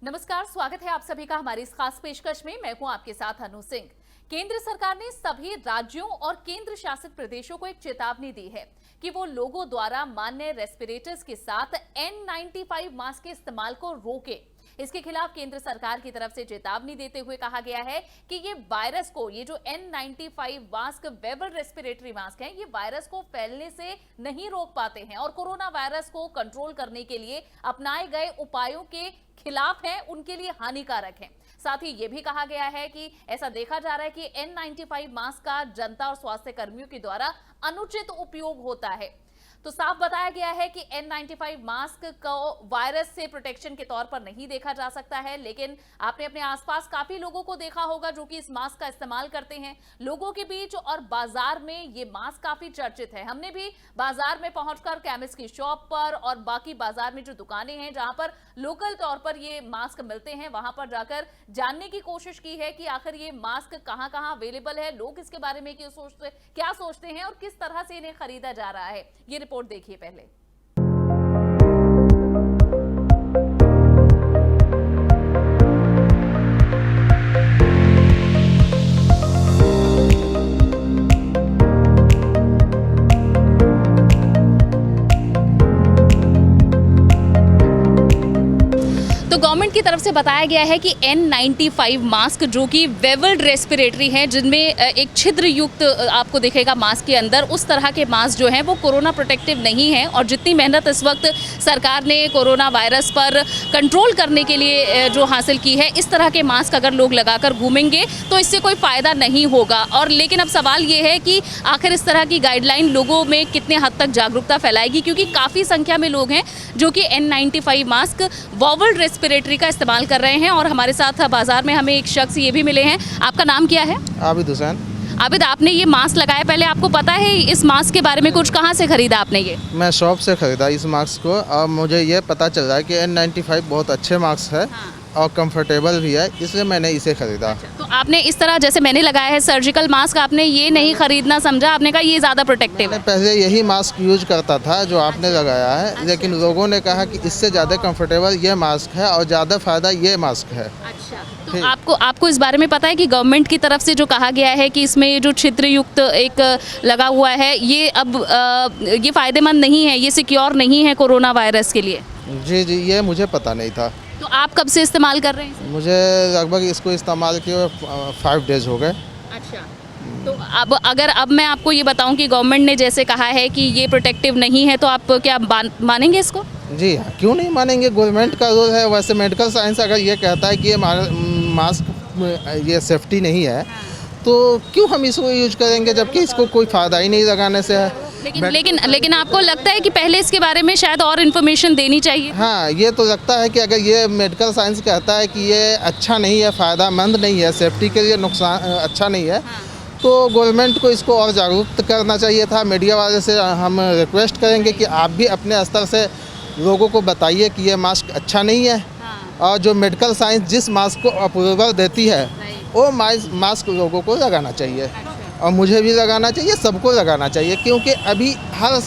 नमस्कार, स्वागत है आप सभी का हमारी इस खास पेशकश में। मैं हूं आपके साथ अनु सिंह। केंद्र सरकार ने सभी राज्यों और केंद्र शासित प्रदेशों को एक चेतावनी दी है कि वो लोगों द्वारा मान्य रेस्पिरेटर्स के साथ N95 मास्क के इस्तेमाल को रोके। इसके खिलाफ केंद्र सरकार की तरफ से चेतावनी देते हुए कहा गया है कि ये वायरस को, ये जो N95 मास्क वेबल रेस्पिरेटरी मास्क हैं, ये वायरस को फैलने से नहीं रोक पाते हैं और कोरोना वायरस को कंट्रोल करने के लिए अपनाए गए उपायों के खिलाफ हैं, उनके लिए हानिकारक हैं। साथ ही ये भी कहा गया है कि ऐसा देखा जा रहा है कि N95 मास्क का जनता और स्वास्थ्य कर्मियों के द्वारा अनुचित उपयोग होता है। तो साफ बताया गया है कि N95 मास्क को वायरस से प्रोटेक्शन के तौर पर नहीं देखा जा सकता है, लेकिन आपने अपने आसपास काफी लोगों को देखा होगा जो कि इस मास्क का इस्तेमाल करते हैं। लोगों के बीच और बाजार में ये मास्क काफी चर्चित है। हमने भी बाजार में पहुंचकर केमिस्ट की शॉप पर और बाकी बाजार में जो दुकानें हैं जहां पर लोकल तौर पर ये मास्क मिलते हैं, वहां पर जाकर जानने की कोशिश की है कि आखिर ये मास्क कहां-कहां अवेलेबल है, लोग इसके बारे में क्या सोचते हैं और किस तरह से इन्हें खरीदा जा रहा है। ये रिपोर्ट देखिए पहले। तो गवर्नमेंट की तरफ से बताया गया है कि N95 मास्क जो कि वेबल्ड रेस्पिरेटरी हैं, जिनमें एक छिद्र युक्त आपको दिखेगा मास्क के अंदर, उस तरह के मास्क जो हैं वो कोरोना प्रोटेक्टिव नहीं हैं। और जितनी मेहनत इस वक्त सरकार ने कोरोना वायरस पर कंट्रोल करने के लिए जो हासिल की है, इस तरह के मास्क अगर लोग लगाकर घूमेंगे तो इससे कोई फ़ायदा नहीं होगा। और लेकिन अब सवाल ये है कि आखिर इस तरह की गाइडलाइन लोगों में कितने हद तक जागरूकता फैलाएगी, क्योंकि काफ़ी संख्या में लोग हैं जो कि N95 मास्क वेबल्ड रेस्पिरेटरी का इस्तेमाल कर रहे हैं। और हमारे साथ बाजार में हमें एक शख्स ये भी मिले हैं। आपका नाम क्या है? आबिद हुसैन। आबिद, आपने ये मास्क लगाया, पहले आपको पता है इस मास्क के बारे में कुछ? कहाँ से खरीदा आपने ये? मैं शॉप से ख़रीदा इस मास्क को और मुझे ये पता चल रहा है कि N95 बहुत अच्छे मास्क है। हाँ। और कंफर्टेबल भी है, इसलिए मैंने इसे ख़रीदा। अच्छा, तो आपने इस तरह, जैसे मैंने लगाया है सर्जिकल मास्क, आपने ये नहीं खरीदना समझा, आपने कहा ये ज़्यादा प्रोटेक्टिव है? पहले यही मास्क यूज करता था जो आपने लगाया है। अच्छा। लेकिन लोगों ने कहा कि इससे ज़्यादा कंफर्टेबल ये मास्क है और ज़्यादा फ़ायदा ये मास्क है। अच्छा, तो आपको इस बारे में पता है कि गवर्नमेंट की तरफ से जो कहा गया है कि इसमें ये जो छिद्र युक्त एक लगा हुआ है, ये अब ये फ़ायदेमंद नहीं है, ये सिक्योर नहीं है कोरोना वायरस के लिए? जी, ये मुझे पता नहीं था। तो आप कब से इस्तेमाल कर रहे हैं? मुझे लगभग इसको इस्तेमाल किए 5 डेज़ हो गए। अच्छा, तो अब मैं आपको ये बताऊं कि गवर्नमेंट ने जैसे कहा है कि ये प्रोटेक्टिव नहीं है, तो आप क्या मानेंगे इसको? जी हाँ, क्यों नहीं मानेंगे। गवर्नमेंट का रोल है। वैसे मेडिकल साइंस अगर ये कहता है कि ये मास्क ये सेफ्टी नहीं है, तो क्यों हम इसको यूज करेंगे जबकि इसको कोई फ़ायदा ही नहीं लगाने से है। लेकिन आपको लगता है कि पहले इसके बारे में शायद और इन्फॉर्मेशन देनी चाहिए? हाँ, ये तो लगता है कि अगर ये मेडिकल साइंस कहता है कि ये अच्छा नहीं है, फ़ायदामंद नहीं है, सेफ्टी के लिए नुकसान अच्छा नहीं है, हाँ। तो गवर्नमेंट को इसको और जागरूक करना चाहिए था। मीडिया वाले से हम रिक्वेस्ट करेंगे कि आप भी अपने स्तर से लोगों को बताइए कि ये मास्क अच्छा नहीं है। हाँ। और जो मेडिकल साइंस जिस मास्क को अप्रूवल देती है, वो मास्क लोगों को लगाना चाहिए। और मुझे भी लगाना चाहिए, सबको लगाना चाहिए, क्योंकि अभी हर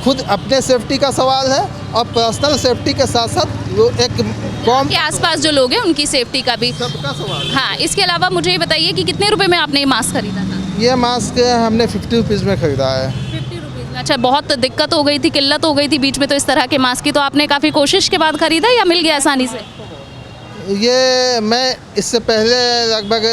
खुद अपने सेफ्टी का सवाल है और पर्सनल सेफ्टी के साथ साथ एक कौम के आसपास जो लोग हैं उनकी सेफ्टी का भी सबका सवाल है। हाँ, इसके अलावा मुझे ये बताइए कि कितने रुपए में आपने ये मास्क खरीदा था? ये मास्क हमने 50 रुपीज़ में ख़रीदा है। 50 रुपीज़। अच्छा, बहुत दिक्कत हो गई थी, किल्लत हो गई थी बीच में तो इस तरह के मास्क की, तो आपने काफ़ी कोशिश के बाद ख़रीदा या मिल गया आसानी से? ये मैं इससे पहले लगभग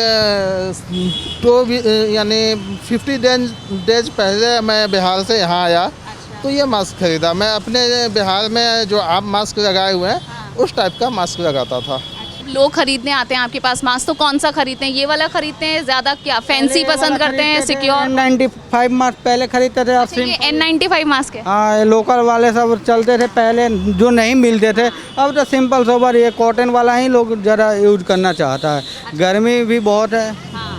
यानी 50 डेज पहले मैं बिहार से यहाँ आया। अच्छा। तो ये मास्क खरीदा। मैं अपने बिहार में जो आप मास्क लगाए हुए हैं, हाँ। उस टाइप का मास्क लगाता था। लोग खरीदने आते हैं आपके पास मास्क, तो कौन सा खरीदते हैं? ये वाला खरीदते हैं ज़्यादा, क्या फैंसी पसंद करते हैं, सिक्योर? N95 मास्क पहले खरीदते थे। अच्छा, ये N95 मास्क है? हाँ, लोकल वाले सब चलते थे पहले, जो नहीं मिलते थे। अब तो सिंपल सोबर ये कॉटन वाला ही लोग ज़रा यूज करना चाहता है। अच्छा। गर्मी भी बहुत है। हाँ।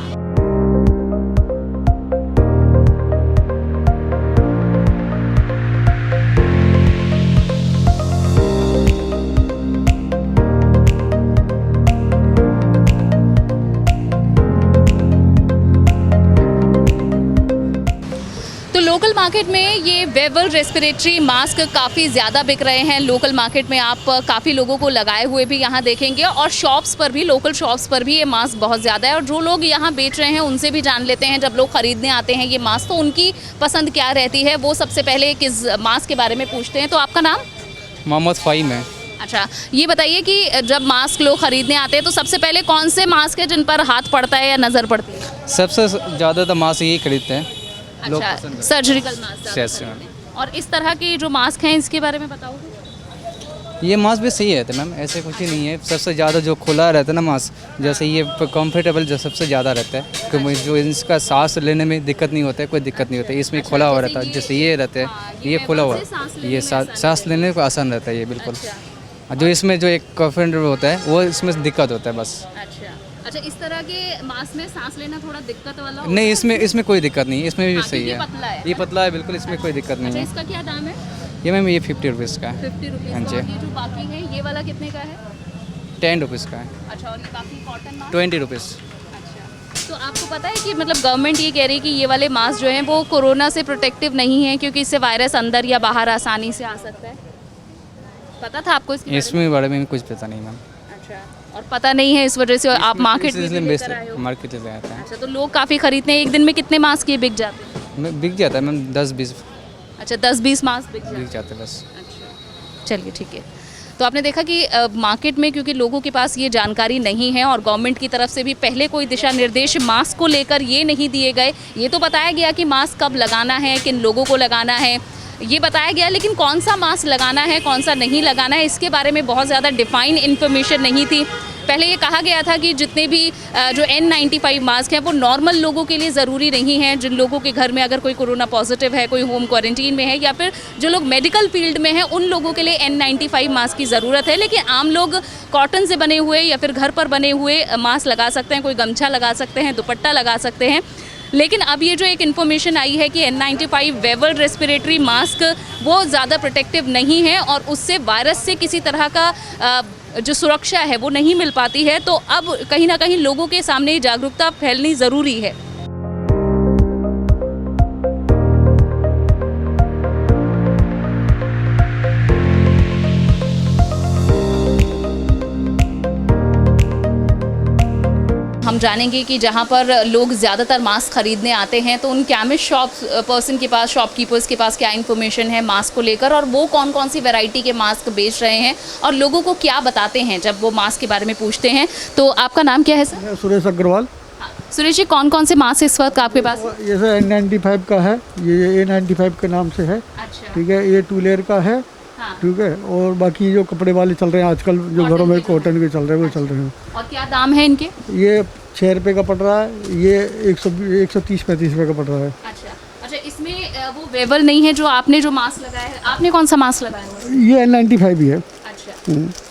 मार्केट में ये वेबल रेस्पिरेटरी मास्क काफ़ी ज़्यादा बिक रहे हैं। लोकल मार्केट में आप काफ़ी लोगों को लगाए हुए भी यहाँ देखेंगे और शॉप्स पर भी, लोकल शॉप्स पर भी ये मास्क बहुत ज़्यादा है। और जो लोग यहाँ बेच रहे हैं उनसे भी जान लेते हैं, जब लोग खरीदने आते हैं ये मास्क तो उनकी पसंद क्या रहती है। वो सबसे पहले किस मास्क के बारे में पूछते हैं। तो आपका नाम? मोहम्मद फ़हीम है। अच्छा, ये बताइए कि जब मास्क लोग खरीदने आते हैं तो सबसे पहले कौन से मास्क है जिन पर हाथ पड़ता है या नज़र पड़ती है? सबसे ज़्यादा तो मास्क यही खरीदते हैं लोग, अच्छा, पसंद सर्जिकल मास्क Yes, ज़्यादा पसंद है। और इस तरह के जो मास्क हैं इसके बारे में बताओगे? ये मास्क भी सही रहता है मैम, ऐसे कुछ ही नहीं है। सबसे ज़्यादा जो खुला रहता है ना मास्क, जैसे ये कंफर्टेबल जो सबसे ज़्यादा रहता है, क्योंकि जो इसका सांस लेने में दिक्कत नहीं होता है, कोई दिक्कत नहीं होता है। इसमें खुला हुआ रहता है, जैसे ये रहता है, ये खुला हुआ, ये सांस लेने को आसान रहता है ये बिल्कुल। जो इसमें जो एक कंफर्टेबल होता है वो इसमें दिक्कत होता है बस। अच्छा, इस तरह के मास्क में सांस लेना थोड़ा दिक्कत वाला होता नहीं, इसमें कोई दिक्कत नहीं है, इसमें भी सही क्योंकि है। पतला है। ये पतला है बिल्कुल, इसमें कोई दिक्कत नहीं अच्छा, है। इसका क्या दाम है? ये मैम ये 50 रुपीज़ का है। 50 रुपीज़। हाँ जी। और ये जो बाकी है ये वाला कितने का है? 10 रुपीज़ का है। अच्छा, और ये बाकी कॉटन मास्क? 20 रुपीज़। अच्छा, तो आपको पता है कि मतलब गवर्नमेंट ये कह रही है कि ये वाले मास्क जो हैं वो कोरोना से प्रोटेक्टिव नहीं है क्योंकि इससे वायरस अंदर या बाहर आसानी से आ सकता है। पता था आपको इसके बारे में? इसमें बारे में कुछ पता नहीं मैम। अच्छा, और पता नहीं है इस वजह से आप मार्केट में भी लेकर आए हो? मार्केट से आता है। अच्छा, तो लोग काफ़ी खरीदते हैं। एक दिन में कितने मास्क ये बिक जाते हैं? बिक जाता है मैम 10-20 अच्छा, 10-20 मास्क बिक जाते बिक हैं। जाते हैं बस। अच्छा, चलिए ठीक है। तो आपने देखा कि मार्केट में क्योंकि लोगों के पास ये जानकारी नहीं है और गवर्नमेंट की तरफ से भी पहले कोई दिशा निर्देश मास्क को लेकर ये नहीं दिए गए। ये तो बताया गया कि मास्क कब लगाना है, किन लोगों को लगाना है, ये बताया गया, लेकिन कौन सा मास्क लगाना है, कौन सा नहीं लगाना है, इसके बारे में बहुत ज़्यादा डिफाइन इन्फॉर्मेशन नहीं थी। पहले ये कहा गया था कि जितने भी जो N95 मास्क हैं वो नॉर्मल लोगों के लिए ज़रूरी नहीं है। जिन लोगों के घर में अगर कोई कोरोना पॉजिटिव है, कोई होम क्वारंटीन में है या फिर जो लोग मेडिकल फील्ड में हैं उन लोगों के लिए N95 मास्क की ज़रूरत है। लेकिन आम लोग कॉटन से बने हुए या फिर घर पर बने हुए मास्क लगा सकते हैं, कोई गमछा लगा सकते हैं, दुपट्टा लगा सकते हैं। लेकिन अब ये जो एक इन्फॉर्मेशन आई है कि N95 वेबल रेस्पिरेटरी मास्क वो ज़्यादा प्रोटेक्टिव नहीं है और उससे वायरस से किसी तरह का जो सुरक्षा है वो नहीं मिल पाती है। तो अब कहीं ना कहीं लोगों के सामने जागरूकता फैलनी ज़रूरी है। हम जानेंगे कि जहाँ पर लोग ज़्यादातर मास्क खरीदने आते हैं तो उन केमिस्ट शॉप पर्सन के पास, शॉपकीपर्स के पास क्या इन्फॉर्मेशन है मास्क को लेकर और वो कौन कौन सी वैरायटी के मास्क बेच रहे हैं और लोगों को क्या बताते हैं जब वो मास्क के बारे में पूछते हैं। तो आपका नाम क्या है सर? सुरेश अग्रवाल। सुरेश जी, कौन कौन से मास्क इस वक्त आपके पास? ये सर N95 का है, ये A95 के नाम से है। अच्छा, ठीक है, ये 2 लेयर का है। हाँ। ठीक है, और बाकी जो कपड़े वाले चल रहे हैं आजकल, जो घरों में कॉटन के चल रहे हैं वो चल रहे हैं। और क्या दाम है इनके? ये 6 रुपये का पड़ रहा है, ये 130-135 रुपये का पड़ रहा है। अच्छा, इसमें वो वेबल नहीं है जो आपने जो मास्क लगाया है। आपने कौन सा मास्क लगाया है? ये N95 ही है। अच्छा,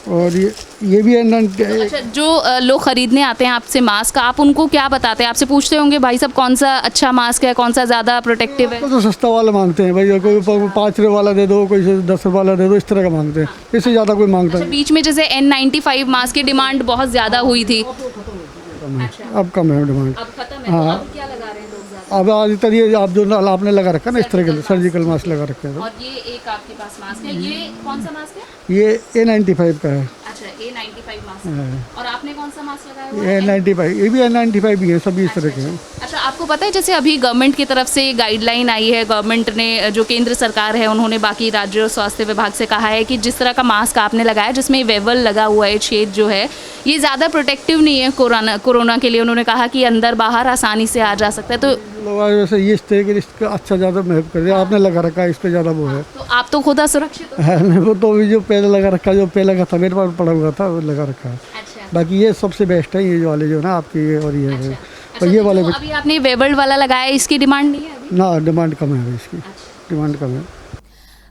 और ये भी N95। अच्छा, जो लोग खरीदने आते हैं आपसे मास्क, आप उनको क्या बताते हैं? आपसे पूछते होंगे भाई साहब कौन सा अच्छा मास्क है, कौन सा ज़्यादा प्रोटेक्टिव है? तो सस्ता वाला मांगते हैं भाई, कोई 5 रुपये वाला दे दो, कोई 10 रुपये वाला दे दो, इस तरह का मांगते हैं। इससे ज़्यादा कोई मांगता अच्छा, बीच में जैसे N95 मास्क की डिमांड बहुत ज़्यादा हुई थी। अब कम है डिमांड। अब खत्म है, तो अब क्या लगा रहे हैं लोग ज़्यादा? अब आज ये आप जो आपने लगा रखा है ना, इस तरह के सर्जिकल मास्क लगा रखे हैं। और ये एक आपके पास मास्क है, ये कौन सा मास्क है? ये A95 का है। अच्छा, A95 मास्क। हाँ। और आपने कौन सा मास्क लगाया हुआ है? ये N95, ये भी N95 भी है, सभी इस तरह के हैं। अच्छा, आपको पता है जैसे अभी गवर्नमेंट की तरफ से गाइडलाइन आई है, गवर्नमेंट ने जो केंद्र सरकार है उन्होंने बाकी राज्य और स्वास्थ्य विभाग से कहा है कि जिस तरह का मास्क आपने लगाया जिसमें वेबल लगा हुआ है, छेद जो है, ये ज़्यादा प्रोटेक्टिव नहीं है कोरोना के लिए। उन्होंने कहा कि अंदर बाहर आसानी से आ जा सकता है। तो लोग आज वैसे ये इस तरह के इसका अच्छा ज़्यादा महत्व कर दिया, आपने लगा रखा है, इस पर ज़्यादा वो है। तो आप तो खुद असुरक्षित हो। है नहीं, वो तो अभी जो पहले लगा रखा, जो पहले का था मेरे पास पड़ा हुआ था, वो लगा रखा है। अच्छा, बाकी ये सबसे बेस्ट है, ये जो वाले जो ना आपकी ये और ये है। अच्छा, और ये तो वाले जो अभी आपने वेबल वाला लगाया इसकी डिमांड नहीं है अभी? ना, डिमांड कम है इसकी, डिमांड कम है।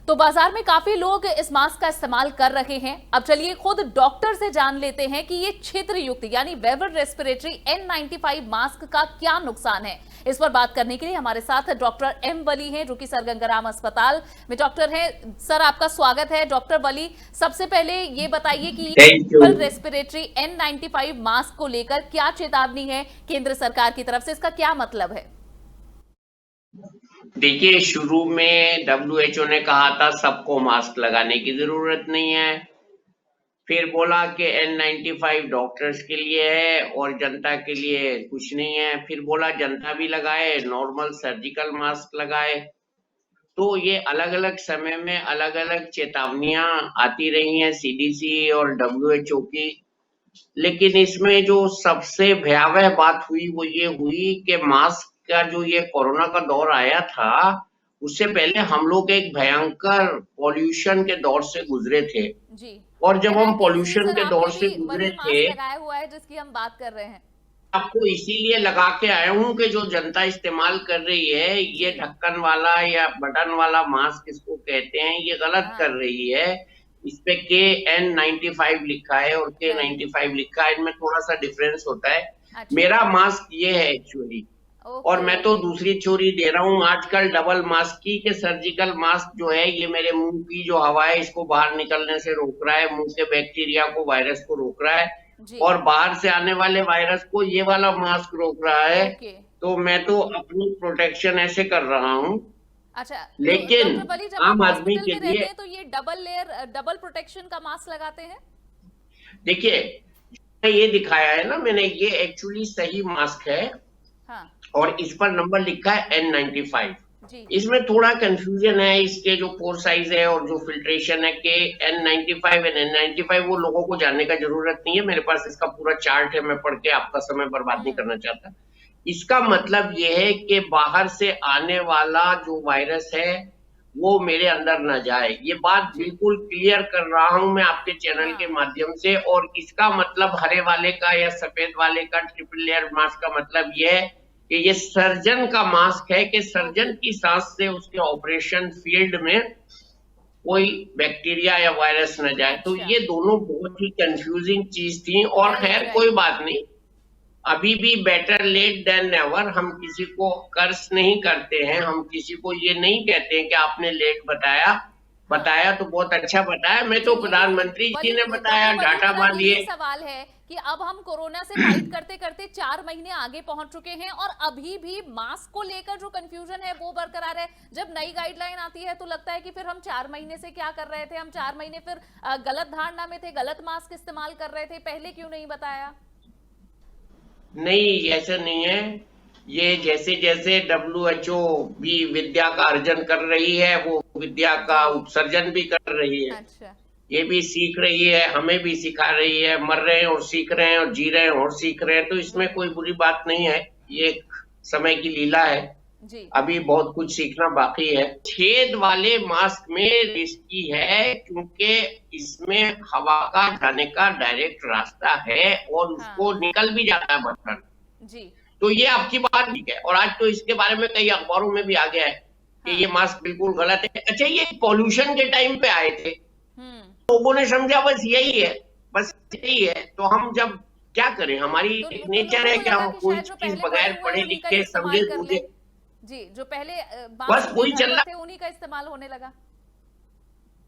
तो बाजार में काफी लोग इस मास्क का इस्तेमाल कर रहे हैं। अब चलिए खुद डॉक्टर से जान लेते हैं कि ये छिद्र युक्त यानी वेबल रेस्पिरेटरी N95 मास्क का क्या नुकसान है। इस पर बात करने के लिए हमारे साथ डॉक्टर एम वली हैं जो कि सर गंगाराम अस्पताल में डॉक्टर हैं। सर, आपका स्वागत है। डॉक्टर वली, सबसे पहले ये बताइए कि वेबल रेस्पिरेटरी N95 मास्क को लेकर क्या चेतावनी है केंद्र सरकार की तरफ से, इसका क्या मतलब है? देखिए, शुरू में WHO ने कहा था सबको मास्क लगाने की जरूरत नहीं है। फिर बोला कि N95 डॉक्टर्स के लिए है और जनता के लिए कुछ नहीं है। फिर बोला जनता भी लगाए, नॉर्मल सर्जिकल मास्क लगाए। तो ये अलग-अलग समय में अलग-अलग चेतावनियां आती रही हैं CDC और WHO की। लेकिन इसमें जो सबसे भयावह बात हुई वो ये हुई कि मास्क का जो ये कोरोना का दौर आया था, उससे पहले हम लोग एक भयंकर पॉल्यूशन के दौर से गुजरे थे। जी। और जब हम I think पॉल्यूशन सर के दौर आपने से भी गुजरे वही थे, मास्क लगाया हुआ है जिसकी हम बात कर रहे हैं। आपको इसीलिए लगा के आया हूँ कि जो जनता इस्तेमाल कर रही है, ये ढक्कन वाला या बटन वाला मास्क इसको कहते हैं, ये गलत हाँ। कर रही है। इस पे KN95 लिखा है और K95 लिखा है, इनमें थोड़ा सा डिफरेंस होता है। अच्छा। मेरा मास्क ये है एक्चुअली, और मैं तो दूसरी थ्योरी दे रहा हूँ आजकल डबल मास्क की, कि सर्जिकल मास्क जो है ये मेरे मुंह की जो हवा है इसको बाहर निकलने से रोक रहा है, मुंह के बैक्टीरिया को, वायरस को रोक रहा है, जी। और बाहर से आने वाले वायरस को ये वाला मास्क रोक रहा है। ओके। तो मैं तो अपनी प्रोटेक्शन ऐसे कर रहा हूँ। अच्छा, लेकिन डॉक्टर बली जब आम आप आदमी हॉस्पिटल के में रहते लिए हैं तो ये डबल लेयर डबल प्रोटेक्शन का मास्क लगाते हैं? देखिए, ये दिखाया है ना मैंने, ये एक्चुअली सही मास्क है। हाँ। और इस पर नंबर लिखा है N95। जी। इसमें थोड़ा कंफ्यूजन है, इसके जो पोर साइज है और जो फिल्ट्रेशन है कि N95 और N95 वो लोगों को जानने का जरूरत नहीं है। मेरे पास इसका पूरा चार्ट है, मैं पढ़ के आपका समय बर्बाद नहीं करना चाहता। इसका मतलब ये है कि बाहर से आने वाला जो वायरस है वो मेरे अंदर न जाए। ये बात बिल्कुल क्लियर कर रहा हूं मैं आपके चैनल के माध्यम से। और इसका मतलब हरे वाले का या सफेद वाले का ट्रिपल लेयर मास्क का मतलब ये है कि ये सर्जन का मास्क है, कि सर्जन की सांस से उसके ऑपरेशन फील्ड में कोई बैक्टीरिया या वायरस न जाए। तो ये दोनों बहुत ही कंफ्यूजिंग चीज थी। और खैर कोई बात नहीं, अभी भी बेटर लेट देन नेवर। हम किसी को कर्स नहीं करते हैं, हम किसी को ये नहीं कहते हैं कि आपने लेट बताया तो बहुत अच्छा बताया। मैं तो प्रधानमंत्री जी ने बताया, डाटा बांधिए। सवाल है कि अब हम कोरोना से फाइट करते करते 4 महीने आगे पहुंच चुके हैं और अभी भी मास्क को लेकर जो कंफ्यूजन है वो बरकरार है। जब नई गाइडलाइन आती है तो लगता है कि फिर हम 4 महीने से क्या कर रहे थे, हम 4 महीने फिर गलत धारणा में थे, गलत मास्क इस्तेमाल कर रहे थे, पहले क्यों नहीं बताया? नहीं, ऐसा नहीं है। ये जैसे जैसे WHO भी विद्या का अर्जन कर रही है, वो विद्या का उत्सर्जन भी कर रही है। अच्छा। ये भी सीख रही है, हमें भी सिखा रही है। मर रहे हैं और सीख रहे हैं, और जी रहे हैं और सीख रहे हैं। तो इसमें कोई बुरी बात नहीं है, ये एक समय की लीला है। जी। अभी बहुत कुछ सीखना बाकी है। छेद वाले मास्क में रिस्की है, क्योंकि इसमें हवा का जाने का डायरेक्ट रास्ता है और उसको निकल भी जाता है बटन। जी। तो ये आपकी बात ठीक है। और आज तो इसके बारे में कई अखबारों में भी आ गया है कि ये मास्क बिल्कुल गलत है। अच्छा, ये पॉल्यूशन के टाइम पे आए थे, लोगों ने समझा बस यही है, बस यही है। तो हम जब क्या करें, हमारी तो नेचर है कि हम कोई चीज बगैर पढ़े लिखे समझे बूझे, जी, जो पहले बस वही चल रहा थे उन्हीं का इस्तेमाल होने लगा।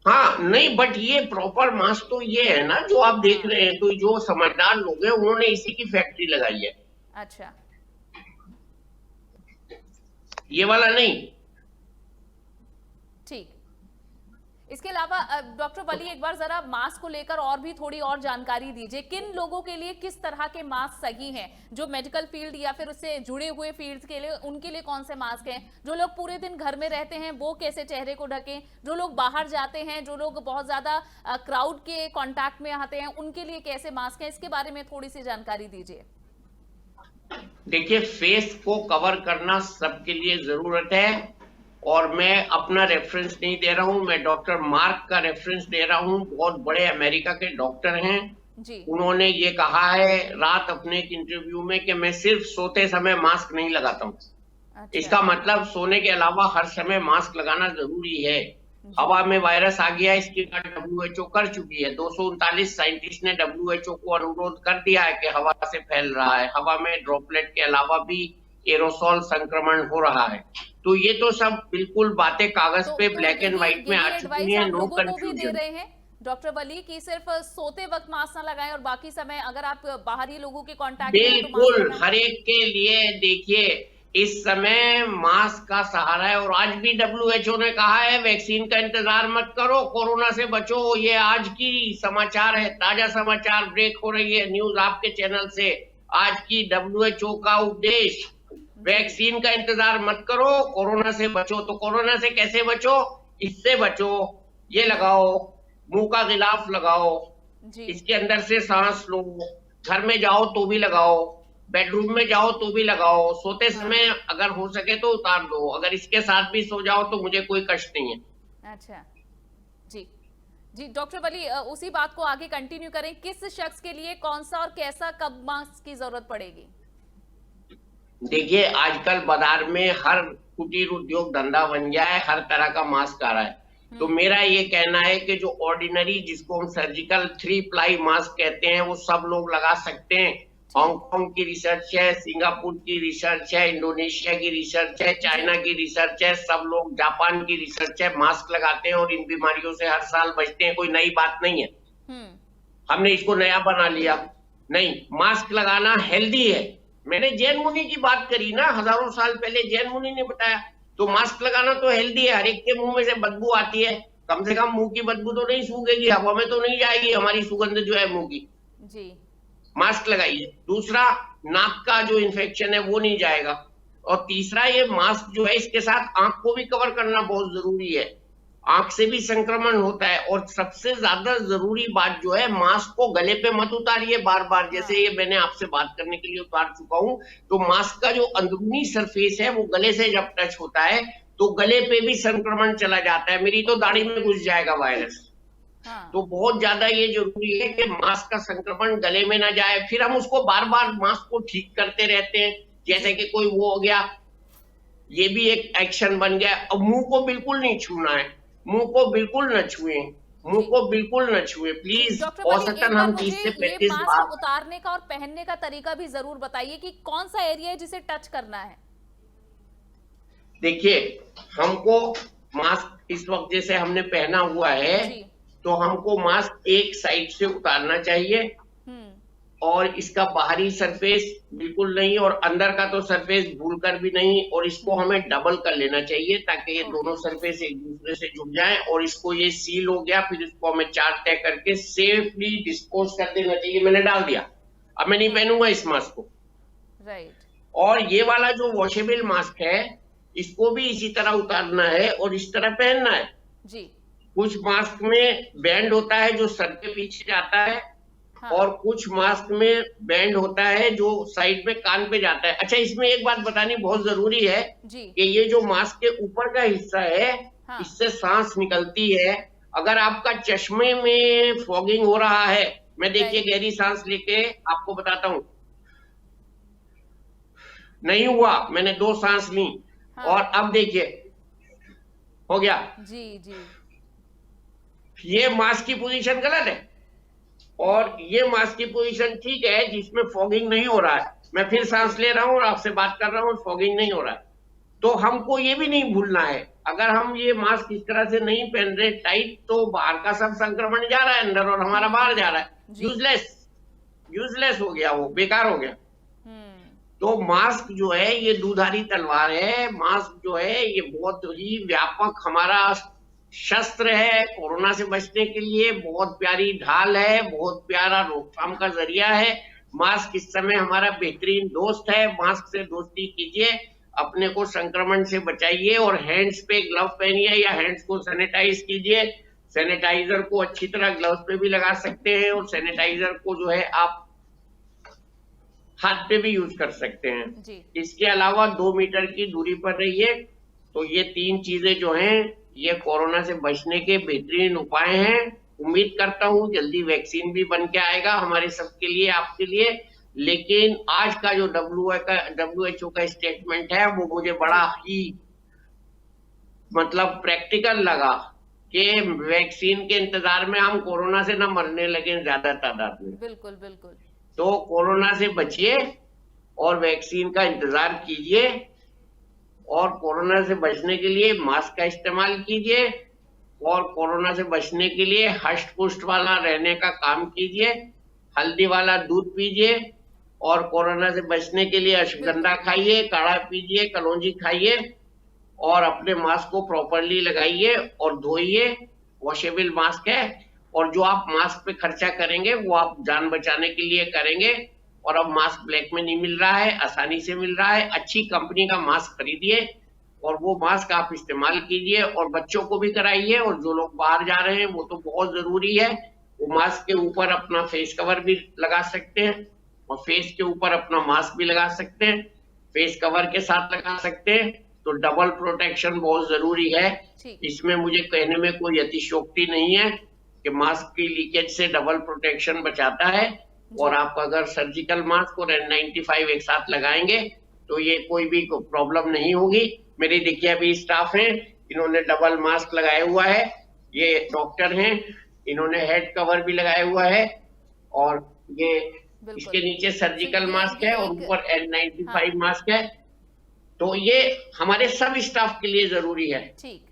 हाँ, नहीं, बट ये प्रॉपर मास्क तो ये है ना जो आप देख रहे हैं। तो जो समझदार लोग हैं उन्होंने इसी की फैक्ट्री लगाई है। अच्छा। ये वाला नहीं। ठीक। इसके अलावा डॉक्टर बली एक बार जरा मास्क को लेकर और भी थोड़ी और जानकारी दीजिए। किन लोगों के लिए किस तरह के मास्क सही हैं? जो मेडिकल फील्ड या फिर उससे जुड़े हुए फील्ड्स के लिए, उनके लिए कौन से मास्क हैं? जो लोग पूरे दिन घर में रहते हैं वो कैसे चेहरे को ढकें? जो लोग बाहर जाते हैं, जो लोग बहुत ज्यादा क्राउड के कांटेक्ट में आते हैं, उनके लिए कैसे मास्क हैं? इसके बारे में थोड़ी सी जानकारी दीजिए। देखिए, फेस को कवर करना सबके लिए जरूरत है। और मैं अपना रेफरेंस नहीं दे रहा हूं, मैं डॉक्टर मार्क का रेफरेंस दे रहा हूं। बहुत बड़े अमेरिका के डॉक्टर हैं जी। उन्होंने ये कहा है रात अपने एक इंटरव्यू में कि मैं सिर्फ सोते समय मास्क नहीं लगाता हूँ। अच्छा। इसका मतलब सोने के अलावा हर समय मास्क लगाना जरूरी है। हवा में वायरस आ गया, इसकी बात WHO कर चुकी है। 239 साइंटिस्ट ने WHO को अनुरोध कर दिया है कि हवा से फैल रहा है। हवा में ड्रॉपलेट के अलावा भी एरोसोल संक्रमण हो रहा है। तो ये तो सब बिल्कुल बातें कागज पे ब्लैक एंड व्हाइट में आ चुकी हैं, नो कंफ्यूजन। डॉक्टर बली की सिर्फ सोते वक्त मास्क ना लगाएं और बाकी समय अगर आप बाहरी लोगों के कांटेक्ट में हैं तो बिल्कुल हर एक के लिए। देखिए, इस समय मास्क का सहारा है। और आज भी WHO ने कहा है वैक्सीन का इंतजार मत करो, कोरोना से बचो। ये आज की समाचार है, ताजा समाचार ब्रेक हो रही है न्यूज आपके चैनल से। आज की WHO का उपदेश, वैक्सीन का इंतजार मत करो, कोरोना से बचो। तो कोरोना से कैसे बचो? इससे बचो, ये लगाओ, मुंह का गिलाफ लगाओ, जी इसके अंदर से सांस लो, घर में जाओ तो भी लगाओ, बेडरूम में जाओ तो भी लगाओ, सोते समय अगर हो सके तो उतार दो, अगर इसके साथ भी सो जाओ तो मुझे कोई कष्ट नहीं है। अच्छा जी जी डॉक्टर वली, उसी बात को आगे कंटिन्यू करें। किस शख्स के लिए कौन सा और कैसा कब मास्क की जरूरत पड़ेगी? देखिए, आजकल बाजार में हर कुटीर उद्योग धंधा बन गया है, हर तरह का मास्क आ रहा है। तो मेरा ये कहना है कि जो ऑर्डिनरी, जिसको हम सर्जिकल 3 प्लाई मास्क कहते हैं, वो सब लोग लगा सकते हैं। हांगकांग की रिसर्च है, सिंगापुर की रिसर्च है, इंडोनेशिया की रिसर्च है, चाइना की रिसर्च है, सब लोग, जापान की रिसर्च है, मास्क लगाते हैं और इन बीमारियों से हर साल बचते हैं। कोई नई बात नहीं है, हमने इसको नया बना लिया नहीं। मास्क लगाना हेल्दी है। मैंने जैन मुनि की बात करी ना, हजारों साल पहले जैन मुनि ने बताया। तो मास्क लगाना तो हेल्दी है। हर एक के मुंह में से बदबू आती है, कम से कम मुंह की बदबू तो नहीं सूंघेगी, हवा में तो नहीं जाएगी हमारी सुगंध जो है मुंह की। जी मास्क लगाइए। दूसरा, नाक का जो इन्फेक्शन है वो नहीं जाएगा। और तीसरा, ये मास्क जो है इसके साथ आंख को भी कवर करना बहुत जरूरी है, आंख से भी संक्रमण होता है। और सबसे ज्यादा जरूरी बात जो है, मास्क को गले पे मत उतारिए बार बार, जैसे ये मैंने आपसे बात करने के लिए उतार चुका हूं। तो मास्क का जो अंदरूनी सरफेस है वो गले से जब टच होता है तो गले पे भी संक्रमण चला जाता है। मेरी तो दाढ़ी में घुस जाएगा वायरस। तो बहुत ज्यादा ये जरूरी है कि मास्क का संक्रमण गले में ना जाए। फिर हम उसको बार बार मास्क को ठीक करते रहते हैं, जैसे कि कोई वो हो गया, ये भी एक एक्शन बन गया। अब मुंह को बिल्कुल नहीं छूना है, मुंह को बिल्कुल न छुए, मुंह को बिल्कुल न छुए प्लीज। औसतन हम 30 से 35 बार। मास्क उतारने का और पहनने का तरीका भी जरूर बताइए कि कौन सा एरिया है जिसे टच करना है। देखिए, हमको मास्क इस वक्त जैसे हमने पहना हुआ है, तो हमको मास्क एक साइड से उतारना चाहिए और इसका बाहरी सरफेस बिल्कुल नहीं, और अंदर का तो सरफेस भूलकर भी नहीं। और इसको हमें डबल कर लेना चाहिए ताकि ये दोनों सरफेस एक दूसरे से जुड़ जाएं। और इसको, ये सील हो गया, फिर इसको हमें 4 तय करके सेफली डिस्पोज कर देना चाहिए। मैंने डाल दिया, अब मैं नहीं पहनूंगा इस मास्क को। राइट। और ये वाला जो वॉशेबल मास्क है, इसको भी इसी तरह उतारना है और इस तरह पहनना है जी। कुछ मास्क में बैंड होता है जो सर के पीछे जाता है, और कुछ मास्क में बैंड होता है जो साइड में कान पे जाता है। अच्छा, इसमें एक बात बतानी बहुत जरूरी है कि ये जो मास्क के ऊपर का हिस्सा है, इससे सांस निकलती है। अगर आपका चश्मे में फॉगिंग हो रहा है, मैं देखिए गहरी सांस लेके आपको बताता हूं, नहीं हुआ, मैंने 2 सांस ली और अब देखिए हो गया। जी जी। ये मास्क की पोजीशन गलत है और ये मास्क की पोजीशन ठीक है जिसमें फॉगिंग नहीं हो रहा है। मैं फिर सांस ले रहा हूँ और आपसे बात कर रहा हूँ, फॉगिंग नहीं हो रहा है। तो हमको ये भी नहीं भूलना है, अगर हम ये मास्क इस तरह से नहीं पहन रहे टाइट, तो बाहर का सब संक्रमण जा रहा है अंदर और हमारा बाहर जा रहा है। यूजलेस हो गया, वो बेकार हो गया। तो मास्क जो है ये दुधारी तलवार है। मास्क जो है ये बहुत ही व्यापक हमारा शस्त्र है, कोरोना से बचने के लिए बहुत प्यारी ढाल है, बहुत प्यारा रोकथाम का जरिया है। मास्क इस समय हमारा बेहतरीन दोस्त है। मास्क से दोस्ती कीजिए, अपने को संक्रमण से बचाइए और हैंड्स पे ग्लव पहनिए या हैंड्स को सैनिटाइज कीजिए। सैनिटाइजर को अच्छी तरह ग्लव्स पे भी लगा सकते हैं और सैनिटाइजर को जो है आप हाथ पे भी यूज कर सकते हैं जी। इसके अलावा 2 मीटर की दूरी पर रहिए। तो ये 3 चीजें जो हैं ये कोरोना से बचने के बेहतरीन उपाय हैं। उम्मीद करता हूं जल्दी वैक्सीन भी बन के आएगा हमारे सबके लिए, आपके लिए। लेकिन आज का जो WHO का स्टेटमेंट है वो मुझे बड़ा ही मतलब प्रैक्टिकल लगा कि वैक्सीन के इंतजार में हम कोरोना से न मरने लगे ज्यादा तादाद में। बिल्कुल बिल्कुल। तो कोरोना से बचिए और वैक्सीन का इंतजार कीजिए और कोरोना से बचने के लिए मास्क का इस्तेमाल कीजिए और कोरोना से बचने के लिए हष्ट पुष्ट वाला रहने का काम कीजिए। हल्दी वाला दूध पीजिए और कोरोना से बचने के लिए अश्वगंधा खाइए, काढ़ा पीजिए, कलौंजी खाइए और अपने मास्क को प्रॉपरली लगाइए और धोइए। वॉशेबल मास्क है और जो आप मास्क पे खर्चा करेंगे वो आप जान बचाने के लिए करेंगे। और अब मास्क ब्लैक में नहीं मिल रहा है, आसानी से मिल रहा है। अच्छी कंपनी का मास्क खरीदिए और वो मास्क आप इस्तेमाल कीजिए और बच्चों को भी कराइए। और जो लोग बाहर जा रहे हैं वो तो बहुत जरूरी है, वो मास्क के ऊपर अपना फेस कवर भी लगा सकते हैं और फेस के ऊपर अपना मास्क भी लगा सकते हैं, फेस कवर के साथ लगा सकते हैं। तो डबल प्रोटेक्शन बहुत जरूरी है। इसमें मुझे कहने में कोई अतिशयोक्ति नहीं है कि मास्क की लीकेज से डबल प्रोटेक्शन बचाता है। और आप अगर सर्जिकल मास्क और N95 एक साथ लगाएंगे तो ये कोई भी प्रॉब्लम नहीं होगी। मेरी देखिए अभी स्टाफ है, इन्होंने डबल मास्क लगाया हुआ है, ये डॉक्टर हैं, इन्होंने हेड कवर भी लगाया हुआ है और ये इसके नीचे सर्जिकल मास्क है और ऊपर N95 मास्क है। तो ये हमारे सब स्टाफ के लिए जरूरी है। ठीक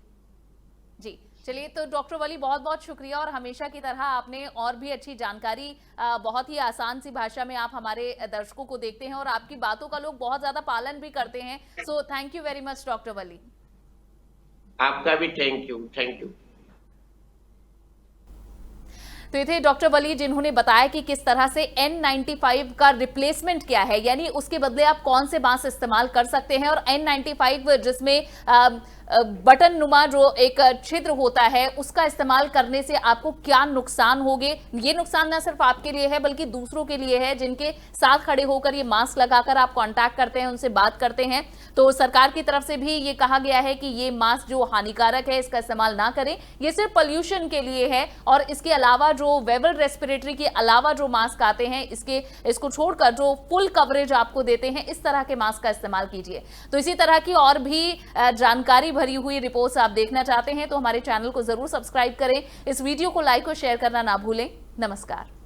जी, चलिए तो डॉक्टर वली बहुत बहुत शुक्रिया और हमेशा की तरह आपने और भी अच्छी जानकारी बहुत ही आसान सी भाषा में आप हमारे दर्शकों को देखते हैं और आपकी बातों का लोग बहुत ज्यादा पालन भी करते हैं। So thank you very much doctor वली। आपका भी थैंक यू, थैंक यू। तो ये थे डॉक्टर वली जिन्होंने बताया कि किस तरह से N95 का रिप्लेसमेंट क्या है, यानी उसके बदले आप कौन से मास्क इस्तेमाल कर सकते हैं। और N95 जिसमें बटन नुमा जो एक छिद्र होता है उसका इस्तेमाल करने से आपको क्या नुकसान होंगे, ये नुकसान न सिर्फ आपके लिए है बल्कि दूसरों के लिए है जिनके साथ खड़े होकर ये मास्क लगाकर आप कांटेक्ट करते हैं, उनसे बात करते हैं। तो सरकार की तरफ से भी ये कहा गया है कि ये मास्क जो हानिकारक है इसका इस्तेमाल ना करें, ये सिर्फ पोल्यूशन के लिए है। और इसके अलावा जो वेबल रेस्पिरेटरी के अलावा जो मास्क आते हैं इसको छोड़कर जो फुल कवरेज आपको देते हैं इस तरह के मास्क का इस्तेमाल कीजिए। तो इसी तरह की और भी जानकारी भरी हुई रिपोर्ट्स आप देखना चाहते हैं तो हमारे चैनल को जरूर सब्सक्राइब करें। इस वीडियो को लाइक और शेयर करना ना भूलें। नमस्कार।